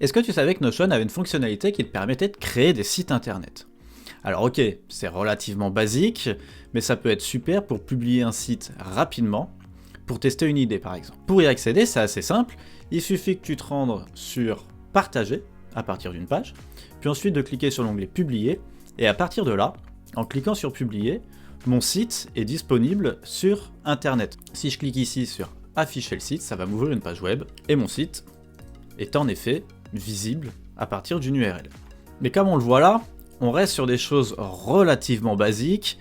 Est-ce que tu savais que Notion avait une fonctionnalité qui te permettait de créer des sites internet? Alors ok, c'est relativement basique, mais ça peut être super pour publier un site rapidement, pour tester une idée par exemple. Pour y accéder, c'est assez simple, il suffit que tu te rendes sur Partager, à partir d'une page, puis ensuite de cliquer sur l'onglet Publier, et à partir de là, en cliquant sur Publier, mon site est disponible sur internet. Si je clique ici sur Afficher le site, ça va m'ouvrir une page web, et mon site est en effet visible à partir d'une URL. Mais comme on le voit là, on reste sur des choses relativement basiques,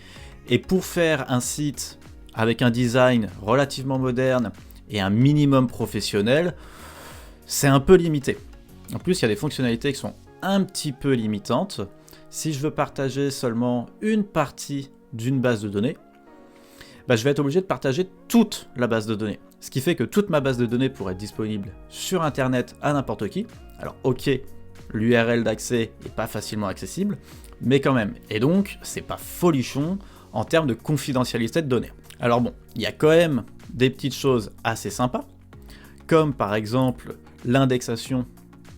et pour faire un site avec un design relativement moderne et un minimum professionnel, c'est un peu limité. En plus, il y a des fonctionnalités qui sont un petit peu limitantes. Si je veux partager seulement une partie d'une base de données, je vais être obligé de partager toute la base de données. Ce qui fait que toute ma base de données pourrait être disponible sur internet à n'importe qui. Alors ok, l'URL d'accès n'est pas facilement accessible, mais quand même. Et donc, c'est pas folichon en termes de confidentialité de données. Alors bon, il y a quand même des petites choses assez sympas, comme par exemple l'indexation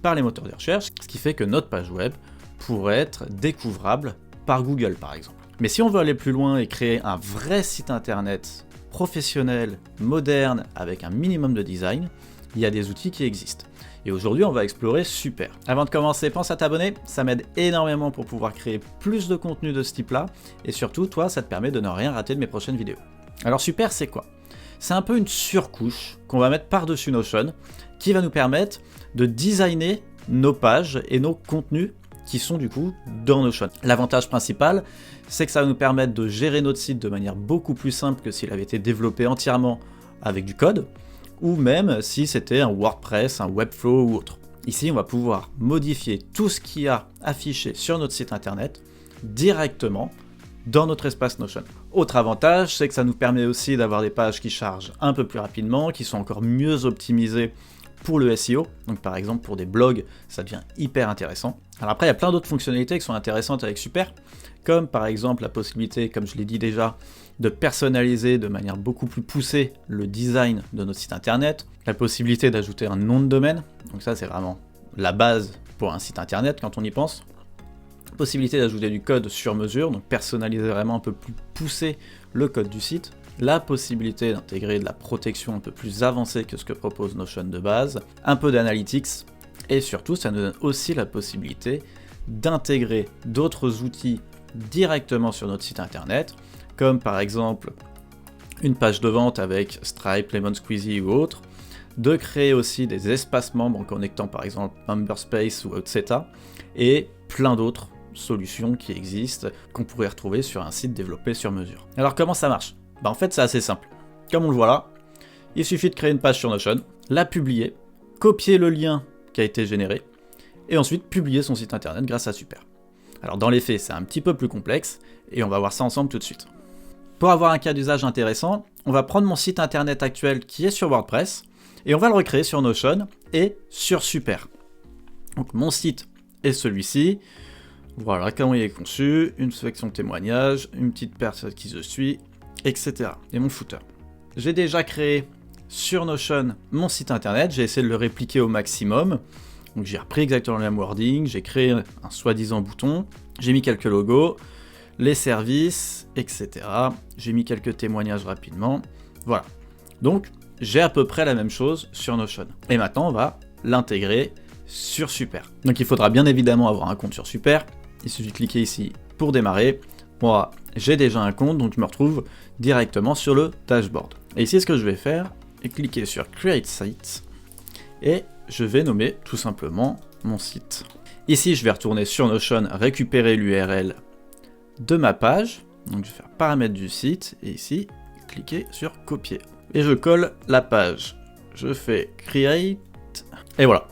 par les moteurs de recherche, ce qui fait que notre page web pourrait être découvrable par Google par exemple. Mais si on veut aller plus loin et créer un vrai site internet professionnel, moderne, avec un minimum de design, il y a des outils qui existent. Et aujourd'hui, on va explorer Super. Avant de commencer, pense à t'abonner, ça m'aide énormément pour pouvoir créer plus de contenu de ce type-là, et surtout, toi, ça te permet de ne rien rater de mes prochaines vidéos. Alors Super, c'est quoi? C'est un peu une surcouche qu'on va mettre par-dessus Notion, qui va nous permettre de designer nos pages et nos contenus qui sont du coup dans Notion. L'avantage principal, c'est que ça va nous permettre de gérer notre site de manière beaucoup plus simple que s'il avait été développé entièrement avec du code, ou même si c'était un WordPress, un Webflow ou autre. Ici, on va pouvoir modifier tout ce qu'il y a affiché sur notre site internet directement dans notre espace Notion. Autre avantage, c'est que ça nous permet aussi d'avoir des pages qui chargent un peu plus rapidement, qui sont encore mieux optimisées pour le SEO, donc par exemple pour des blogs, ça devient hyper intéressant. Alors après, il y a plein d'autres fonctionnalités qui sont intéressantes avec Super, comme par exemple la possibilité, comme je l'ai dit déjà, de personnaliser de manière beaucoup plus poussée le design de notre site internet, la possibilité d'ajouter un nom de domaine, donc ça c'est vraiment la base pour un site internet quand on y pense, possibilité d'ajouter du code sur mesure, donc personnaliser vraiment un peu plus poussé le code du site, la possibilité d'intégrer de la protection un peu plus avancée que ce que propose Notion de base, un peu d'analytics, et surtout ça nous donne aussi la possibilité d'intégrer d'autres outils directement sur notre site internet, comme par exemple une page de vente avec Stripe, Lemon Squeezy ou autre, de créer aussi des espaces membres en connectant par exemple Memberspace ou Otseta, et plein d'autres solutions qui existent, qu'on pourrait retrouver sur un site développé sur mesure. Alors comment ça marche? En fait c'est assez simple. Comme on le voit là, il suffit de créer une page sur Notion, la publier, copier le lien qui a été généré, et ensuite publier son site internet grâce à Super. Alors dans les faits c'est un petit peu plus complexe, et on va voir ça ensemble tout de suite. Pour avoir un cas d'usage intéressant, on va prendre mon site internet actuel qui est sur WordPress, et on va le recréer sur Notion et sur Super. Donc mon site est celui-ci, voilà comment il est conçu, une section témoignage, une petite personne qui je suis, etc. Et mon footer. J'ai déjà créé sur Notion mon site internet, j'ai essayé de le répliquer au maximum, donc j'ai repris exactement le même wording, j'ai créé un soi-disant bouton, j'ai mis quelques logos, les services, etc. J'ai mis quelques témoignages rapidement, voilà. Donc j'ai à peu près la même chose sur Notion. Et maintenant on va l'intégrer sur Super. Donc il faudra bien évidemment avoir un compte sur Super, il suffit de cliquer ici pour démarrer. Moi j'ai déjà un compte, donc je me retrouve directement sur le dashboard. Et ici ce que je vais faire est cliquer sur Create Site, et je vais nommer tout simplement mon site. Ici je vais retourner sur Notion, récupérer l'URL de ma page, donc je vais faire paramètres du site, et ici cliquer sur copier. Et je colle la page, je fais Create, et voilà.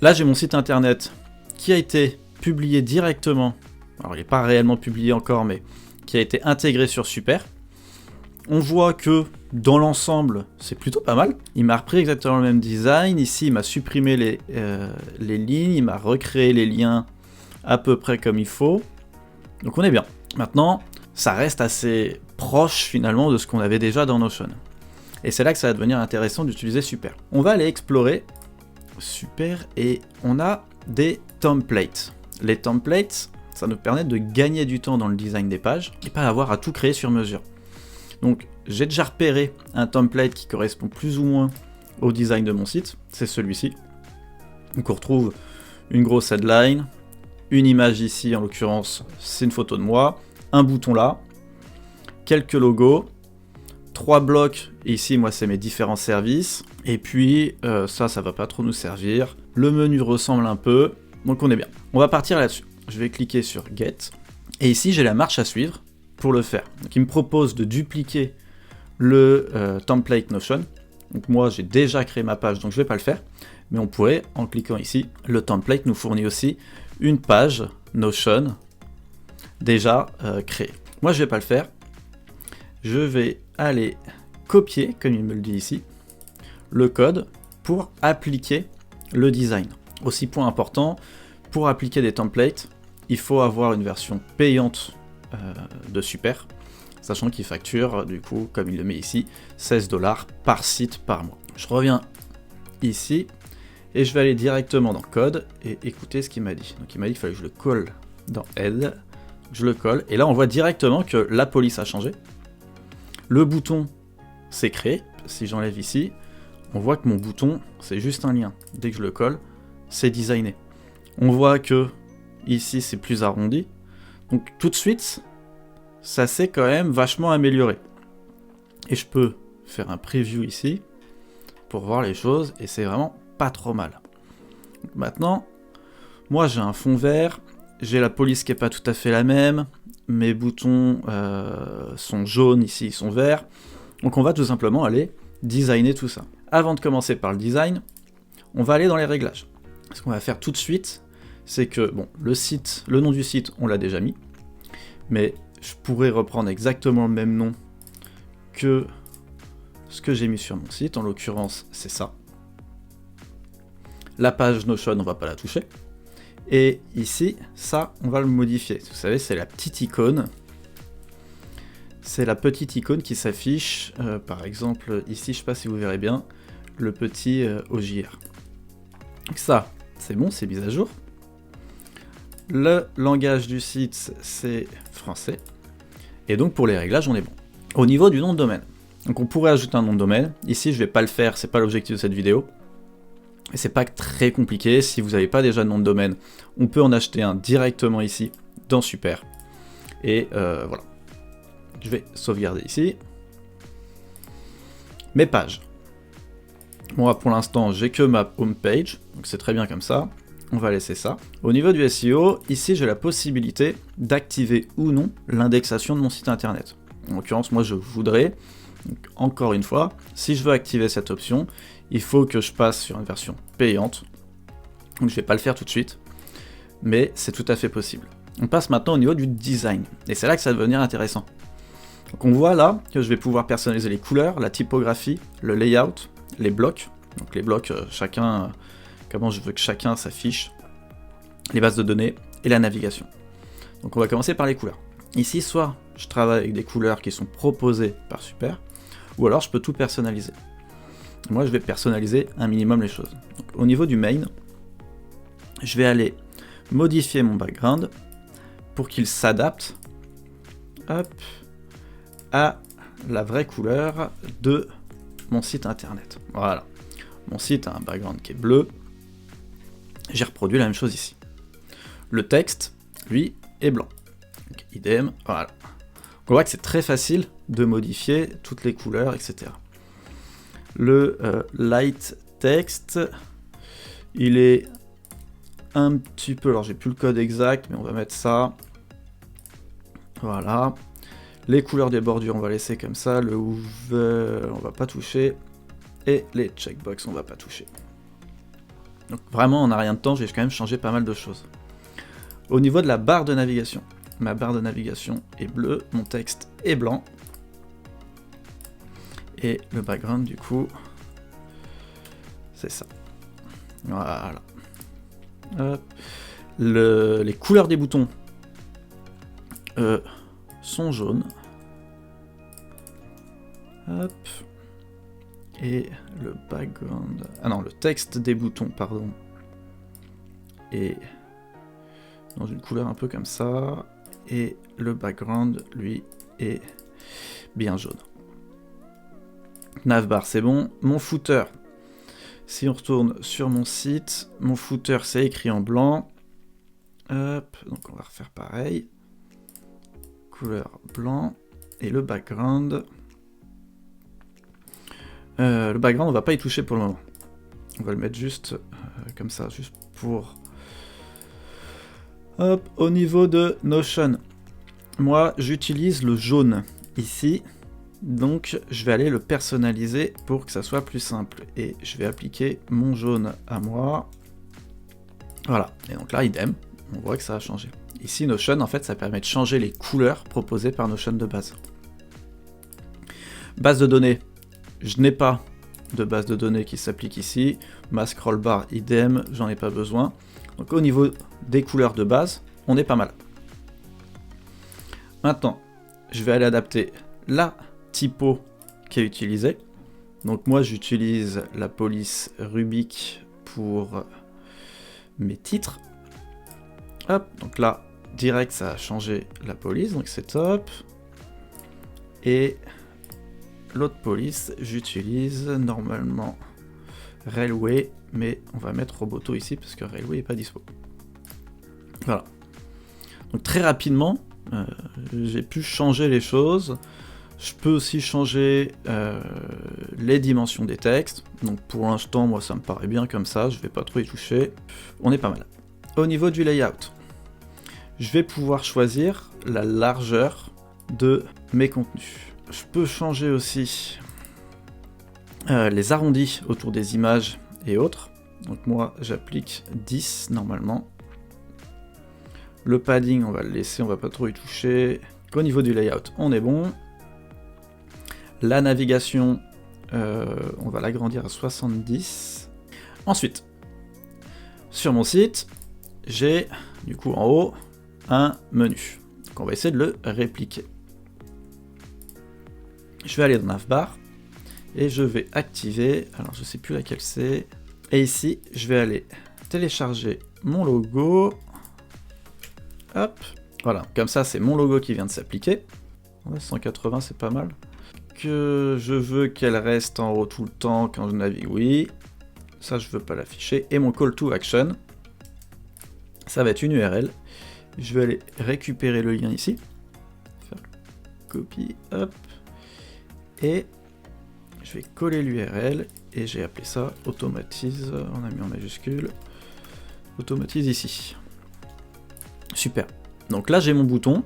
Là j'ai mon site internet qui a été publié directement, alors il n'est pas réellement publié encore, mais qui a été intégré sur Super. On voit que dans l'ensemble c'est plutôt pas mal, il m'a repris exactement le même design, ici il m'a supprimé les lignes, il m'a recréé les liens à peu près comme il faut, donc on est bien. Maintenant ça reste assez proche finalement de ce qu'on avait déjà dans Notion, et c'est là que ça va devenir intéressant d'utiliser Super. On va aller explorer Super, et on a des templates. Les templates, ça nous permet de gagner du temps dans le design des pages et pas avoir à tout créer sur mesure. Donc j'ai déjà repéré un template qui correspond plus ou moins au design de mon site, c'est celui-ci. Donc on retrouve une grosse headline, une image ici, en l'occurrence c'est une photo de moi, un bouton là, quelques logos, 3 blocs, ici moi c'est mes différents services, et puis ça va pas trop nous servir, le menu ressemble un peu, donc on est bien. On va partir là-dessus. Je vais cliquer sur Get, et ici j'ai la marche à suivre pour le faire. Donc il me propose de dupliquer le template Notion. Donc moi j'ai déjà créé ma page, donc je vais pas le faire, mais on pourrait, en cliquant ici, le template nous fournit aussi une page Notion déjà créée. Moi je vais pas le faire, je vais aller copier, comme il me le dit ici, le code pour appliquer le design. Aussi point important, pour appliquer des templates, il faut avoir une version payante de Super, sachant qu'il facture, du coup, comme il le met ici, 16 $ par site par mois. Je reviens ici, et je vais aller directement dans Code, et écouter ce qu'il m'a dit. Donc il m'a dit qu'il fallait que je le colle dans Aide, je le colle, et là on voit directement que la police a changé, le bouton s'est créé, si j'enlève ici, on voit que mon bouton, c'est juste un lien. Dès que je le colle, c'est designé. On voit que ici, c'est plus arrondi. Donc tout de suite, ça s'est quand même vachement amélioré. Et je peux faire un preview ici, pour voir les choses, et c'est vraiment pas trop mal. Donc maintenant, moi j'ai un fond vert, j'ai la police qui est pas tout à fait la même, mes boutons sont jaunes, ici ils sont verts. Donc on va tout simplement aller designer tout ça. Avant de commencer par le design, on va aller dans les réglages. Ce qu'on va faire tout de suite, c'est que, bon, le nom du site, on l'a déjà mis, mais je pourrais reprendre exactement le même nom que ce que j'ai mis sur mon site, en l'occurrence, c'est ça. La page Notion, on va pas la toucher. Et ici, ça, on va le modifier. Vous savez, c'est la petite icône. C'est la petite icône qui s'affiche, par exemple, ici, je sais pas si vous verrez bien, le petit OJR. Donc ça, c'est bon, c'est mis à jour. Le langage du site, c'est français. Et donc pour les réglages, on est bon. Au niveau du nom de domaine, donc on pourrait ajouter un nom de domaine. Ici, je vais pas le faire, c'est pas l'objectif de cette vidéo. Et c'est pas très compliqué, si vous n'avez pas déjà de nom de domaine, on peut en acheter un directement ici, dans Super. Et voilà. Je vais sauvegarder ici. Mes pages. Moi, pour l'instant, j'ai que ma home page, donc c'est très bien comme ça. On va laisser ça. Au niveau du SEO, ici, j'ai la possibilité d'activer ou non l'indexation de mon site internet. En l'occurrence, moi, je voudrais, donc, encore une fois, si je veux activer cette option, il faut que je passe sur une version payante. Donc, je vais pas le faire tout de suite, mais c'est tout à fait possible. On passe maintenant au niveau du design, et c'est là que ça va devenir intéressant. Donc on voit là que je vais pouvoir personnaliser les couleurs, la typographie, le layout, les blocs. Donc les blocs, chacun, comment je veux que chacun s'affiche, les bases de données et la navigation. Donc on va commencer par les couleurs. Ici, soit je travaille avec des couleurs qui sont proposées par Super, ou alors je peux tout personnaliser. Moi je vais personnaliser un minimum les choses. Donc, au niveau du main, je vais aller modifier mon background pour qu'il s'adapte, hop, à la vraie couleur de mon site internet. Voilà. Mon site a un background qui est bleu. J'ai reproduit la même chose ici. Le texte, lui, est blanc. Donc, idem, voilà. Donc, on voit que c'est très facile de modifier toutes les couleurs, etc. Le light text, il est un petit peu... Alors, j'ai plus le code exact, mais on va mettre ça. Voilà. Les couleurs des bordures, on va laisser comme ça. Le hover, on va pas toucher. Et les checkbox, on va pas toucher. Donc vraiment, on n'a rien de temps, j'ai quand même changé pas mal de choses. Au niveau de la barre de navigation, ma barre de navigation est bleue, mon texte est blanc. Et le background, du coup, c'est ça. Voilà. Hop. Les couleurs des boutons sont jaunes. Hop. Et le background... Ah non, le texte des boutons, pardon. Et dans une couleur un peu comme ça. Et le background, lui, est bien jaune. Navbar, c'est bon. Mon footer, si on retourne sur mon site, mon footer, c'est écrit en blanc. Hop, donc on va refaire pareil. Couleur blanc. Et le background... on va pas y toucher pour le moment. On va le mettre juste comme ça, juste pour... Hop, au niveau de Notion. Moi, j'utilise le jaune ici. Donc, je vais aller le personnaliser pour que ça soit plus simple. Et je vais appliquer mon jaune à moi. Voilà. Et donc là, idem. On voit que ça a changé. Ici, Notion, en fait, ça permet de changer les couleurs proposées par Notion de base. Base de données. Je n'ai pas de base de données qui s'applique ici. Ma scroll bar, idem, j'en ai pas besoin. Donc au niveau des couleurs de base, on est pas mal. Maintenant, je vais aller adapter la typo qui est utilisée. Donc moi, j'utilise la police Rubik pour mes titres. Hop, donc là, direct, ça a changé la police, donc c'est top. Et l'autre police, j'utilise normalement Railway, mais on va mettre Roboto ici parce que Railway n'est pas dispo. Voilà. Donc très rapidement, j'ai pu changer les choses. Je peux aussi changer les dimensions des textes. Donc pour l'instant, moi ça me paraît bien comme ça, je vais pas trop y toucher. On est pas mal. Au niveau du layout, je vais pouvoir choisir la largeur de mes contenus. Je peux changer aussi les arrondis autour des images et autres. Donc moi j'applique 10 normalement. Le padding on va le laisser, on va pas trop y toucher. Au niveau du layout on est bon. La navigation on va l'agrandir à 70. Ensuite, sur mon site, j'ai du coup en haut un menu. Donc on va essayer de le répliquer. Je vais aller dans Navbar et je vais activer, alors je sais plus laquelle c'est, et ici je vais aller télécharger mon logo, hop, voilà, comme ça c'est mon logo qui vient de s'appliquer, ouais, 180 c'est pas mal, que je veux qu'elle reste en haut tout le temps quand je navigue, oui, ça je veux pas l'afficher, et mon call to action, ça va être une URL, je vais aller récupérer le lien ici, faire copie, hop, et je vais coller l'URL et j'ai appelé ça automatise, on a mis en majuscule, automatise ici. Super. Donc là j'ai mon bouton,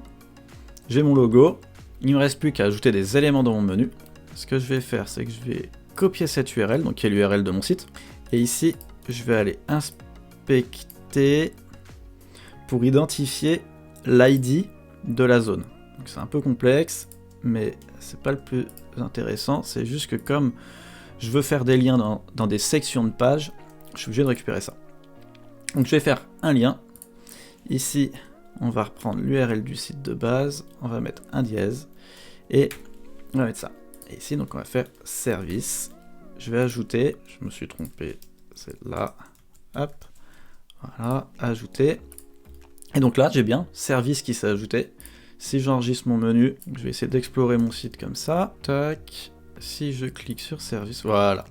j'ai mon logo, il ne me reste plus qu'à ajouter des éléments dans mon menu. Ce que je vais faire, c'est que je vais copier cette URL, donc qui est l'URL de mon site, et ici je vais aller inspecter pour identifier l'ID de la zone. Donc c'est un peu complexe, mais c'est pas le plus intéressant, c'est juste que comme je veux faire des liens dans des sections de pages, je suis obligé de récupérer ça. Donc je vais faire un lien, ici on va reprendre l'URL du site de base, on va mettre un dièse, et on va mettre ça. Et ici donc on va faire service, je vais ajouter, je me suis trompé, c'est là, hop, voilà, ajouter, et donc là j'ai bien service qui s'est ajouté. Si j'enregistre mon menu, je vais essayer d'explorer mon site comme ça. Tac. Si je clique sur service, voilà.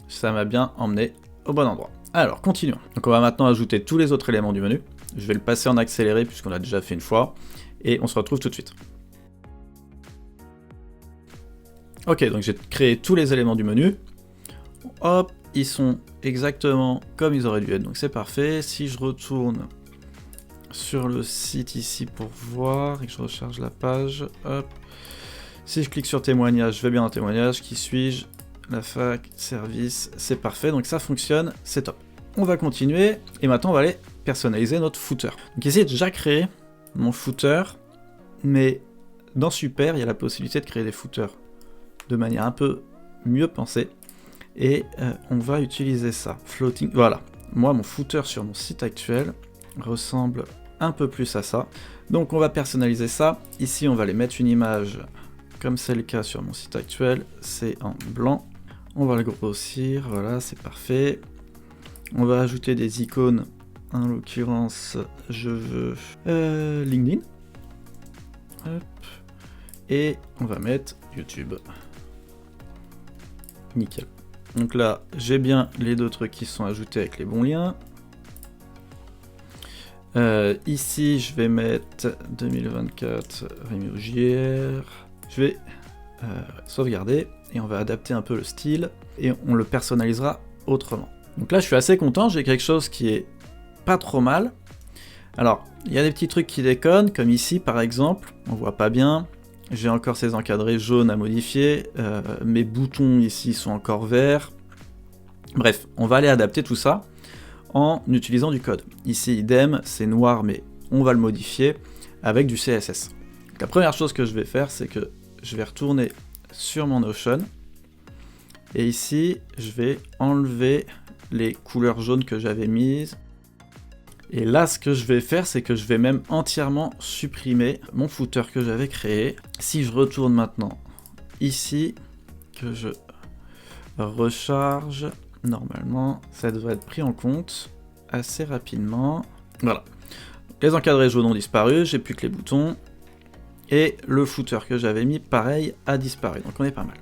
Ça m'a bien emmené au bon endroit. Alors, continuons. Donc on va maintenant ajouter tous les autres éléments du menu. Je vais le passer en accéléré puisqu'on l'a déjà fait une fois. Et on se retrouve tout de suite. Ok, donc j'ai créé tous les éléments du menu. Hop, ils sont exactement comme ils auraient dû être. Donc c'est parfait. Si je retourne sur le site ici pour voir et que je recharge la page, hop. Si je clique sur témoignage, je vais bien en témoignage, qui suis-je? La fac, service, c'est parfait, donc ça fonctionne, c'est top. On va continuer, et maintenant on va aller personnaliser notre footer. Donc ici j'ai déjà créé mon footer, mais dans Super, il y a la possibilité de créer des footers de manière un peu mieux pensée, et on va utiliser ça. Floating, voilà. Moi, mon footer sur mon site actuel ressemble un peu plus à ça. Donc on va personnaliser ça. Ici on va aller mettre une image comme c'est le cas sur mon site actuel, c'est en blanc. On va le grossir, voilà, c'est parfait. On va ajouter des icônes. En l'occurrence, je veux LinkedIn. Hop. Et on va mettre YouTube. Nickel. Donc là, j'ai bien les deux trucs qui sont ajoutés avec les bons liens. Ici, je vais mettre 2024 RemioJR. Je vais sauvegarder et on va adapter un peu le style et on le personnalisera autrement. Donc là, je suis assez content, j'ai quelque chose qui est pas trop mal. Alors, il y a des petits trucs qui déconnent, comme ici par exemple, on voit pas bien. J'ai encore ces encadrés jaunes à modifier, mes boutons ici sont encore verts. Bref, on va aller adapter tout ça en utilisant du code. Ici, idem, c'est noir, mais on va le modifier avec du CSS. Donc, la première chose que je vais faire, c'est que je vais retourner sur mon Notion, et ici, je vais enlever les couleurs jaunes que j'avais mises. Et là, ce que je vais faire, c'est que je vais même entièrement supprimer mon footer que j'avais créé. Si je retourne maintenant ici, que je recharge, normalement, ça devrait être pris en compte assez rapidement. Voilà. Les encadrés jaunes ont disparu, j'ai plus que les boutons. Et le footer que j'avais mis, pareil, a disparu. Donc on est pas mal.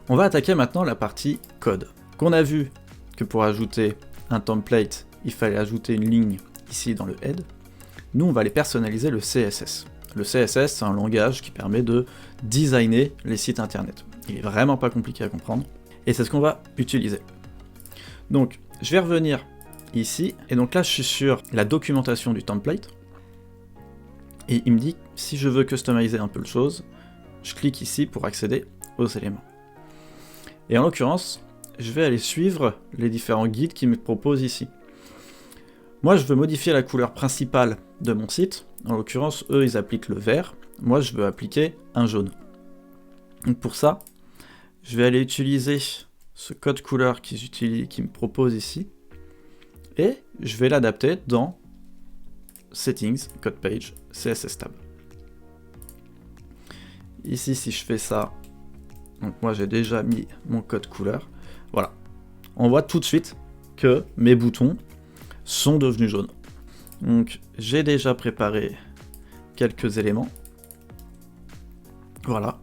On va attaquer maintenant la partie code. Qu'on a vu que pour ajouter un template, il fallait ajouter une ligne ici dans le head. Nous, on va aller personnaliser le CSS. Le CSS, c'est un langage qui permet de designer les sites internet. Il est vraiment pas compliqué à comprendre. Et c'est ce qu'on va utiliser. Donc, je vais revenir ici. Et donc là, je suis sur la documentation du template. Et il me dit, si je veux customiser un peu le chose, je clique ici pour accéder aux éléments. Et en l'occurrence, je vais aller suivre les différents guides qui me proposent ici. Moi, je veux modifier la couleur principale de mon site. En l'occurrence, eux, ils appliquent le vert. Moi, je veux appliquer un jaune. Donc pour ça, je vais aller utiliser ce code couleur qu'ils me proposent ici. Et je vais l'adapter dans Settings, Code Page, CSS Tab. Ici, si je fais ça, donc moi j'ai déjà mis mon code couleur. Voilà. On voit tout de suite que mes boutons sont devenus jaunes. Donc j'ai déjà préparé quelques éléments. Voilà.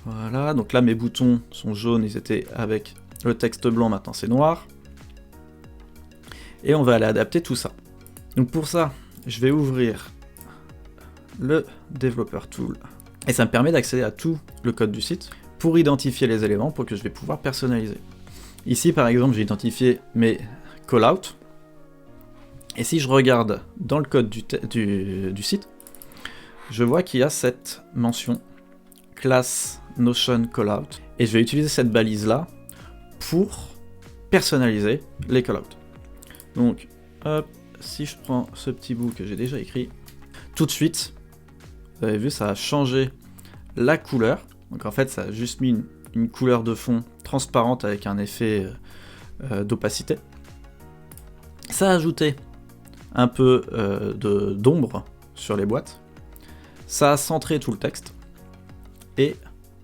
Voilà, donc là mes boutons sont jaunes, ils étaient avec le texte blanc, maintenant c'est noir. Et on va aller adapter tout ça. Donc pour ça, je vais ouvrir le Developer Tool. Et ça me permet d'accéder à tout le code du site pour identifier les éléments pour que je vais pouvoir personnaliser. Ici par exemple, j'ai identifié mes callouts. Et si je regarde dans le code du site, je vois qu'il y a cette mention class Notion callout. Et je vais utiliser cette balise là pour personnaliser les callouts. Donc, hop, si je prends ce petit bout que j'ai déjà écrit, tout de suite, vous avez vu, ça a changé la couleur. Donc en fait, ça a juste mis une couleur de fond transparente avec un effet d'opacité. Ça a ajouté un peu d'ombre sur les boîtes. Ça a centré tout le texte. Et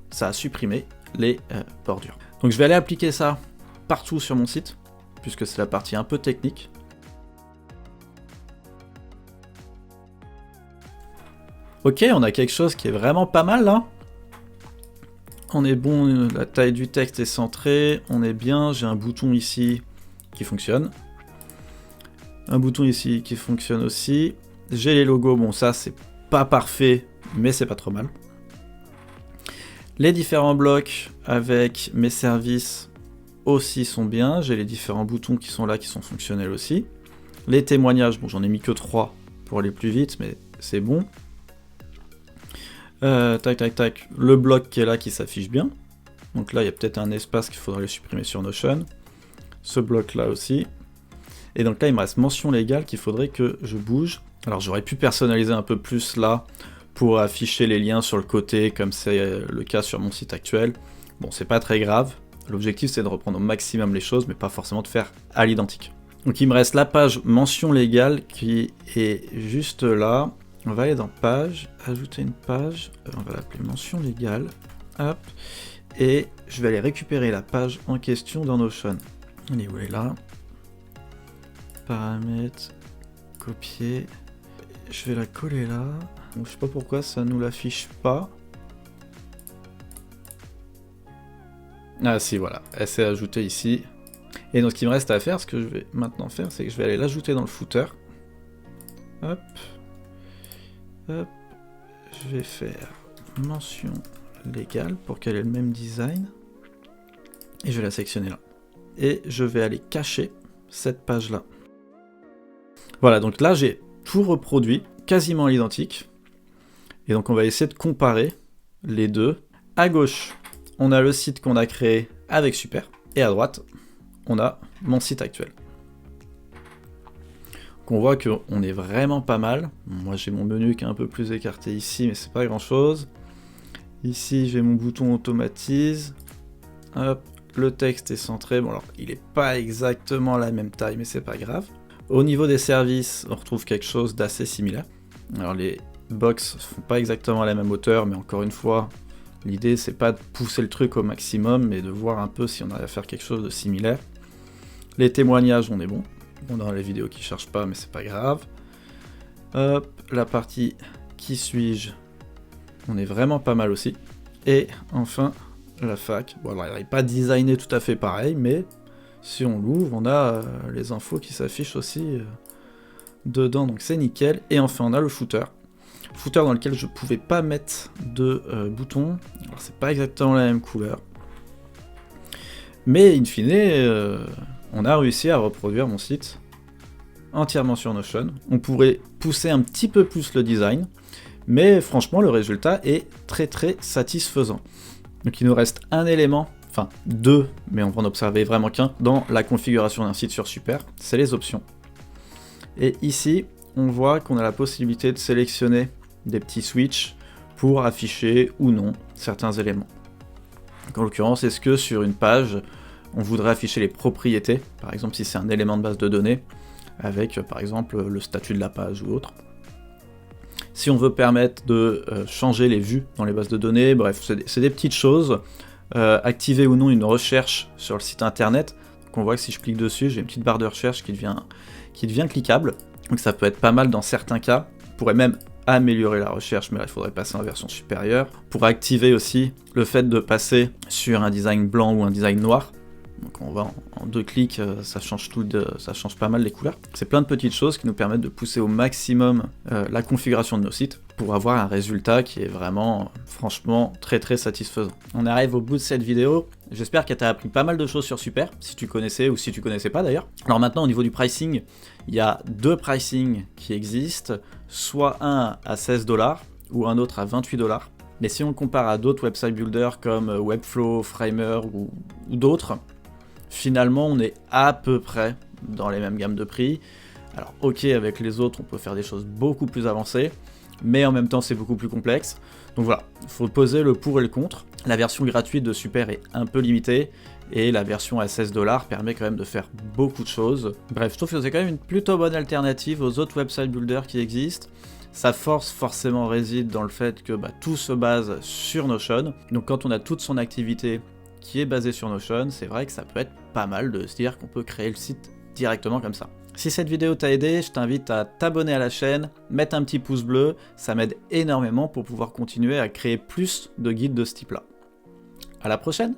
ça a supprimé les bordures. Donc je vais aller appliquer ça partout sur mon site, puisque c'est la partie un peu technique. Ok, on a quelque chose qui est vraiment pas mal là. On est bon, la taille du texte est centrée, on est bien, j'ai un bouton ici qui fonctionne. Un bouton ici qui fonctionne aussi. J'ai les logos, bon ça c'est pas parfait, mais c'est pas trop mal. Les différents blocs avec mes services aussi sont bien, j'ai les différents boutons qui sont là qui sont fonctionnels aussi. Les témoignages, bon j'en ai mis que 3 pour aller plus vite, mais c'est bon. Tac tac tac, le bloc qui est là qui s'affiche bien. Donc là il y a peut-être un espace qu'il faudrait le supprimer sur Notion. Ce bloc là aussi. Et donc là il me reste mention légale qu'il faudrait que je bouge. Alors j'aurais pu personnaliser un peu plus là pour afficher les liens sur le côté comme c'est le cas sur mon site actuel. Bon c'est pas très grave. L'objectif c'est de reprendre au maximum les choses mais pas forcément de faire à l'identique. Donc il me reste la page mention légale qui est juste là. On va aller dans page, ajouter une page, on va l'appeler mention légale, hop, et je vais aller récupérer la page en question dans Notion. Elle est où? Elle est là. Paramètres, copier. Je vais la coller là. Donc, je sais pas pourquoi ça nous l'affiche pas. Ah si, voilà, elle s'est ajoutée ici. Et donc ce qu'il me reste à faire, ce que je vais maintenant faire, c'est que je vais aller l'ajouter dans le footer. Hop. Hop. Je vais faire mention légale pour qu'elle ait le même design. Et je vais la sectionner là. Et je vais aller cacher cette page-là. Voilà, donc là j'ai tout reproduit, quasiment à l'identique. Et donc on va essayer de comparer les deux. À gauche, on a le site qu'on a créé avec Super. Et à droite, on a mon site actuel. Donc on voit qu'on est vraiment pas mal. Moi j'ai mon menu qui est un peu plus écarté ici, mais c'est pas grand chose. Ici j'ai mon bouton automatise. Hop, le texte est centré. Bon alors il n'est pas exactement la même taille, mais c'est pas grave. Au niveau des services, on retrouve quelque chose d'assez similaire. Alors les box font pas exactement la même hauteur, mais encore une fois, l'idée c'est pas de pousser le truc au maximum, mais de voir un peu si on arrive à faire quelque chose de similaire. Les témoignages, on est bon. On a les vidéos qui chargent pas, mais c'est pas grave. Hop, la partie qui suis-je, on est vraiment pas mal aussi. Et enfin, la fac. Bon, alors, elle n'est pas designée tout à fait pareil, mais si on l'ouvre, on a les infos qui s'affichent aussi dedans, donc c'est nickel. Et enfin, on a le footer. Footer dans lequel je pouvais pas mettre de boutons. Alors, c'est pas exactement la même couleur. Mais in fine, on a réussi à reproduire mon site entièrement sur Notion. On pourrait pousser un petit peu plus le design, mais franchement le résultat est très très satisfaisant. Donc il nous reste un élément, enfin deux, mais on va en observer vraiment qu'un, dans la configuration d'un site sur Super, c'est les options. Et ici, on voit qu'on a la possibilité de sélectionner des petits switches pour afficher ou non certains éléments. Donc, en l'occurrence, est-ce que sur une page, on voudrait afficher les propriétés, par exemple si c'est un élément de base de données, avec par exemple le statut de la page ou autre. Si on veut permettre de changer les vues dans les bases de données, bref, c'est des petites choses. Activer ou non une recherche sur le site internet, donc on voit que si je clique dessus, j'ai une petite barre de recherche qui devient cliquable, donc ça peut être pas mal dans certains cas. On pourrait même améliorer la recherche, mais là il faudrait passer en version supérieure. Pour activer aussi le fait de passer sur un design blanc ou un design noir, donc on va en deux clics, ça change pas mal les couleurs. C'est plein de petites choses qui nous permettent de pousser au maximum la configuration de nos sites pour avoir un résultat qui est vraiment, franchement, très très satisfaisant. On arrive au bout de cette vidéo. J'espère qu'elle t'a appris pas mal de choses sur Super, si tu connaissais ou si tu connaissais pas d'ailleurs. Alors maintenant, au niveau du pricing, il y a deux pricing qui existent, soit un à 16$ ou un autre à 28$. Mais si on compare à d'autres website builders comme Webflow, Framer ou d'autres, finalement, on est à peu près dans les mêmes gammes de prix. Alors, ok, avec les autres, on peut faire des choses beaucoup plus avancées, mais en même temps, c'est beaucoup plus complexe. Donc voilà, il faut poser le pour et le contre. La version gratuite de Super est un peu limitée, et la version à 16$ permet quand même de faire beaucoup de choses. Bref, je trouve que c'est quand même une plutôt bonne alternative aux autres website builders qui existent. Sa force forcément réside dans le fait que tout se base sur Notion. Donc quand on a toute son activité qui est basé sur Notion, c'est vrai que ça peut être pas mal de se dire qu'on peut créer le site directement comme ça. Si cette vidéo t'a aidé, je t'invite à t'abonner à la chaîne, mettre un petit pouce bleu, ça m'aide énormément pour pouvoir continuer à créer plus de guides de ce type-là. À la prochaine!